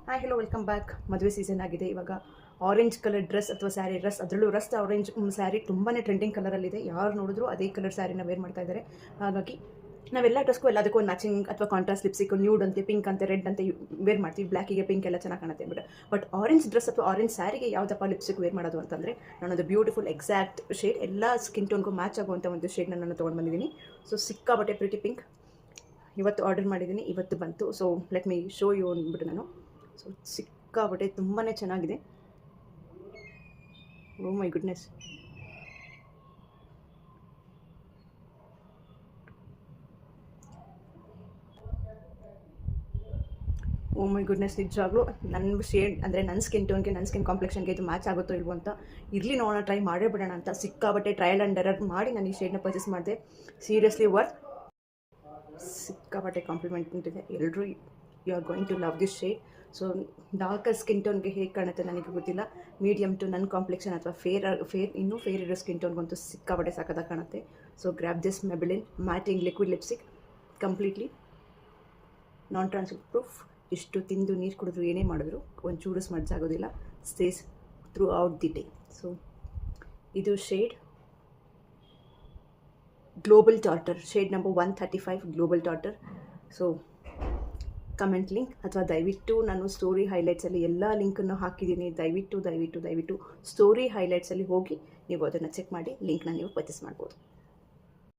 Hi hello welcome back. ಮದುವೆ season ಆಗಿದೆ. ಇವಾಗ ಆರೆಂಜ್ ಕಲರ್ ಡ್ರೆಸ್ ಅಥವಾ ಸ್ಯಾರಿ, ಅದರಲ್ಲೂ ರಸ್ಟ್ ಆರೆಂಜ್ ಸ್ಯಾರಿ ತುಂಬಾ ಟ್ರೆಂಡಿಂಗ್ ಕಲರಲ್ಲಿದೆ. ಯಾರು ನೋಡಿದ್ರು ಅದೇ ಕಲರ್ ಸ್ಯಾರಿನ ವೇರ್ ಮಾಡ್ತಾ ಇದ್ದಾರೆ. ಹಾಗಾಗಿ ನಾವೆಲ್ಲ ಡ್ರೆಸ್ಗೂ ಎಲ್ಲದಕ್ಕೂ ಒಂದು ಮ್ಯಾಚಿಂಗ್ ಅಥವಾ ಕಾಂಟ್ರಾಸ್ಟ್ ಲಿಪ್ಸಿಕ್, ನ್ಯೂಡ್ ಅಂತೆ, ಪಿಂಕ್ ಅಂತೆ, ರೆಡ್ ಅಂತ ವೇರ್ ಮಾಡ್ತೀವಿ. ಬ್ಲ್ಯಾಕಿಗೆ ಪಿಂಕ್ ಎಲ್ಲ ಚೆನ್ನಾಗಿ ಕಾಣುತ್ತೆ ಬಟ್ ಆರೆಂಜ್ ಡ್ರೆಸ್ ಅಥವಾ ಆರೆಂಜ್ ಸ್ಯಾರಿಗೆ ಯಾವುದಪ್ಪ ಲಿಪ್ಸಿಕ್ ವೇರ್ ಮಾಡೋದು ಅಂತಂದರೆ, ನಾನೊಂದು ಬ್ಯೂಟಿಫುಲ್ ಎಕ್ಸಾಕ್ಟ್ ಶೇಡ್, ಎಲ್ಲ ಸ್ಕಿನ್ ಟೋನ್ಗೂ ಮ್ಯಾಚ್ ಆಗುವಂಥ ಒಂದು ಶೇಡ್ನ ನಾನು ತೊಗೊಂಡು ಬಂದಿದ್ದೀನಿ. ಸೊ ಸಿಕ್ಕಾಬಟ್ಟೆ ಪ್ರಿಟಿ ಪಿಂಕ್. ಇವತ್ತು ಆರ್ಡರ್ ಮಾಡಿದ್ದೀನಿ, ಇವತ್ತು ಬಂತು. So let me show you ಅಂದ್ಬಿಟ್ಟು ನಾನು. ಸೊ ಸಿಕ್ಕಾಬಟ್ಟೆ ತುಂಬಾ ಚೆನ್ನಾಗಿದೆ. ಓ my goodness, O my goodness, ನಿಜವಾಗ್ಲೂ ನನ್ನ ಶೇಡ್ ಅಂದರೆ ನನ್ನ ಸ್ಕಿನ್ ಟೋನ್ಗೆ, ನನ್ನ ಸ್ಕಿನ್ ಕಾಂಪ್ಲೆಕ್ಷನ್ಗೆ ಇದು ಮ್ಯಾಚ್ ಆಗುತ್ತೋ ಇಲ್ವೋ ಅಂತ ಇರಲಿ ನೋಡೋಣ, ಟ್ರೈ ಮಾಡೇ ಬಿಡೋಣ ಅಂತ ಸಿಕ್ಕಾಬಟ್ಟೆ ಟ್ರಯಲ್ ಆ್ಯಂಡ್ ಎರರ್ ಮಾಡಿ ನಾನು ಈ ಶೇಡ್ನ ಪರ್ಚೇಸ್ ಮಾಡಿದೆ. Seriously worth. ಸಿಕ್ಕಾಬಟ್ಟೆ ಕಾಂಪ್ಲಿಮೆಂಟ್ ಇದೆ. ಎಲ್ಲರೂ you are going to love this shade. So darker skin ಟೋನ್ಗೆ ಹೇಗೆ ಕಾಣುತ್ತೆ ನನಗೆ ಗೊತ್ತಿಲ್ಲ. ಮೀಡಿಯಮ್ ಟು ನನ್ನ ಕಾಂಪ್ಲೆಕ್ಷನ್ ಅಥವಾ ಇನ್ನೂ ಫೇರ್ ಇರೋ ಸ್ಕಿನ್ ಟೋನ್ಗಂತೂ ಸಿಕ್ಕಾಬಟ್ಟೆ ಸಾಕಾಗಿ ಕಾಣುತ್ತೆ. So grab this Maybelline matting liquid lipstick, completely non transfer proof. ಇಷ್ಟು ತಿಂದು ನೀರು ಕುಡಿದ್ರು ಏನೇ ಮಾಡಿದ್ರು ಒಂಚೂರು ಸ್ಮಡ್ಜ್ ಆಗೋದಿಲ್ಲ. Stays throughout the day. So ಇದು shade global tartar, shade number 135 global tartar. So comment link ಅಥವಾ ದಯವಿಟ್ಟು ನಾನು ಸ್ಟೋರಿ ಹೈಲೈಟ್ಸಲ್ಲಿ ಎಲ್ಲ ಲಿಂಕನ್ನು ಹಾಕಿದ್ದೀನಿ. ದಯವಿಟ್ಟು ಸ್ಟೋರಿ ಹೈಲೈಟ್ಸಲ್ಲಿ ಹೋಗಿ ನೀವು ಅದನ್ನು ಚೆಕ್ ಮಾಡಿ ಲಿಂಕ್ನ ನೀವು ಪರ್ಚೇಸ್ ಮಾಡ್ಬೋದು.